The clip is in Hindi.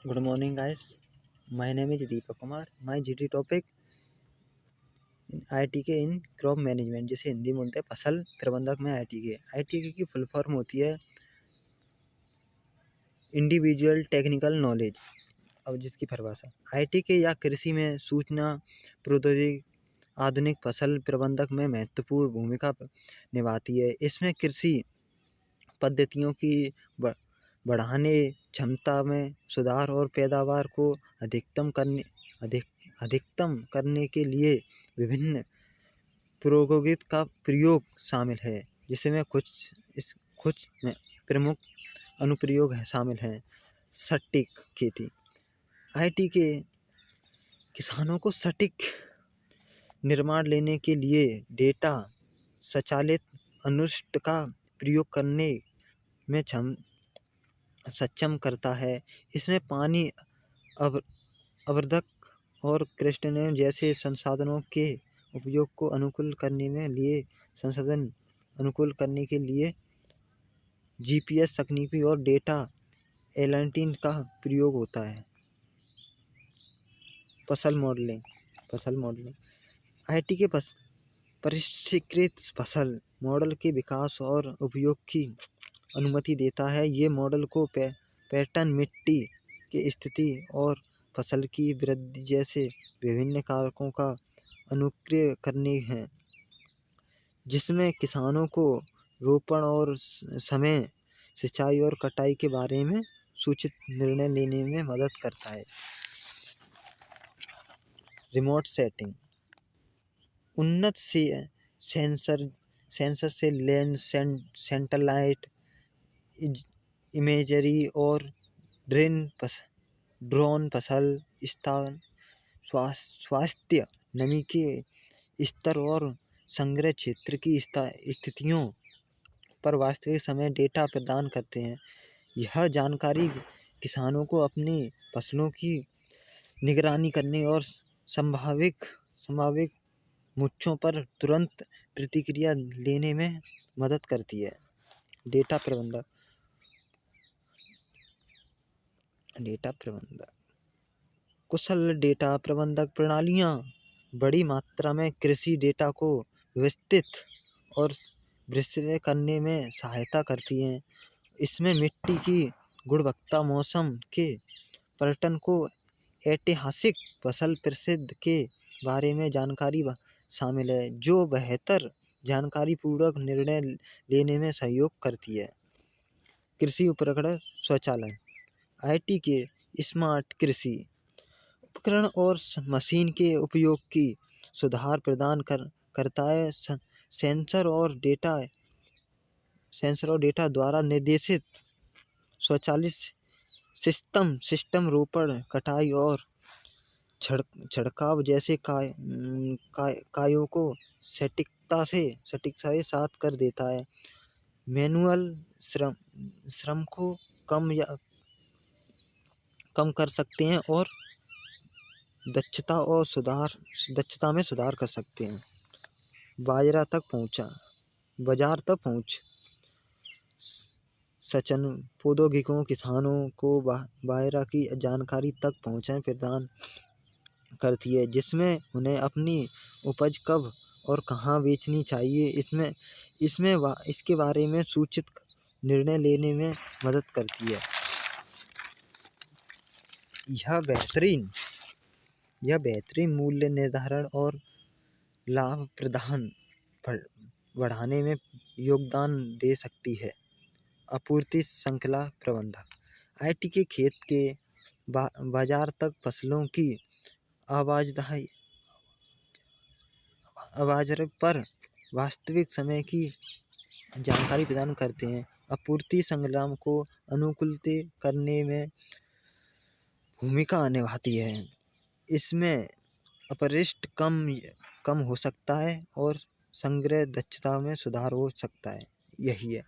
Good morning, guys. My name is Deepak Kumar. My GT topic in ITK in crop management, जिसे हिंदी में बोलते हैं फसल प्रबंधक में ITK। ITK की फुल फॉर्म होती है इंडिविजुअल टेक्निकल नॉलेज। अब जिसकी परिभाषा ITK या कृषि में सूचना प्रौद्योगिकी आधुनिक फसल प्रबंधक में महत्वपूर्ण भूमिका निभाती है। इसमें कृषि पद्धतियों की बढ़ाने, क्षमता में सुधार और पैदावार को अधिकतम करने के लिए विभिन्न प्रौद्योगिकी का प्रयोग शामिल है, जिसमें कुछ में प्रमुख अनुप्रयोग शामिल हैं। सटीक खेती। IT के किसानों को सटीक निर्णय लेने के लिए डेटा संचालित अनुष्ठ का प्रयोग करने में सक्षम करता है। इसमें पानी आवर्धक और क्रिस्टनेम जैसे संसाधनों के उपयोग को अनुकूल करने के लिए GPS तकनीकी और डेटा एनालिटिक्स का प्रयोग होता है। फसल मॉडलिंग IT के परिष्कृत फसल मॉडल के विकास और उपयोग की अनुमति देता है। ये मॉडल को पैटर्न, मिट्टी की स्थिति और फसल की वृद्धि जैसे विभिन्न कारकों का अनुकरण करने हैं, जिसमें किसानों को रोपण और समय, सिंचाई और कटाई के बारे में सूचित निर्णय लेने में मदद करता है। Remote setting. उन्नत सेंसर से लेंस, सैटेलाइट इमेजरी और ड्रोन फसल स्वास्थ्य, नमी के स्तर और संग्रह क्षेत्र की स्थितियों पर वास्तविक समय डेटा प्रदान करते हैं। यह जानकारी किसानों को अपनी फसलों की निगरानी करने और संभावित मुद्दों पर तुरंत प्रतिक्रिया लेने में मदद करती है। डेटा प्रबंधक कुशल डेटा प्रबंधक प्रणालियाँ बड़ी मात्रा में कृषि डेटा को व्यवस्थित और विश्लेषण करने में सहायता करती हैं। इसमें मिट्टी की गुणवत्ता, मौसम के पैटर्न को ऐतिहासिक फसल परिस्थिति के बारे में जानकारी शामिल है, जो बेहतर जानकारीपूर्वक निर्णय लेने में सहयोग करती है। कृषि उपकरण स्वचालन। IT के स्मार्ट कृषि उपकरण और मशीन के उपयोग की सुधार प्रदान करता है। सेंसर और डेटा द्वारा निर्देशित स्वचालित सिस्टम रोपण, कटाई और छिड़काव जैसे कार्यों को सटीकता से साथ कर देता है। मैनुअल श्रम को कम कर सकते हैं और दक्षता में सुधार कर सकते हैं। बाजार तक पहुँच। सचन प्रौद्योगिकियों किसानों को बाजार की जानकारी तक पहुँचाने प्रदान करती है, जिसमें उन्हें अपनी उपज कब और कहाँ बेचनी चाहिए इसके बारे में सूचित निर्णय लेने में मदद करती है। यह बेहतरीन मूल्य निर्धारण और लाभ प्रदान बढ़ाने में योगदान दे सकती है। आपूर्ति श्रृंखला प्रबंधक। IT के खेत के बाजार तक फसलों की आवाजाही पर वास्तविक समय की जानकारी प्रदान करते हैं। आपूर्ति श्रृंखला को अनुकूलित करने में भूमिका निभाती है। इसमें अपशिष्ट कम हो सकता है और संग्रह दक्षता में सुधार हो सकता है। यही है।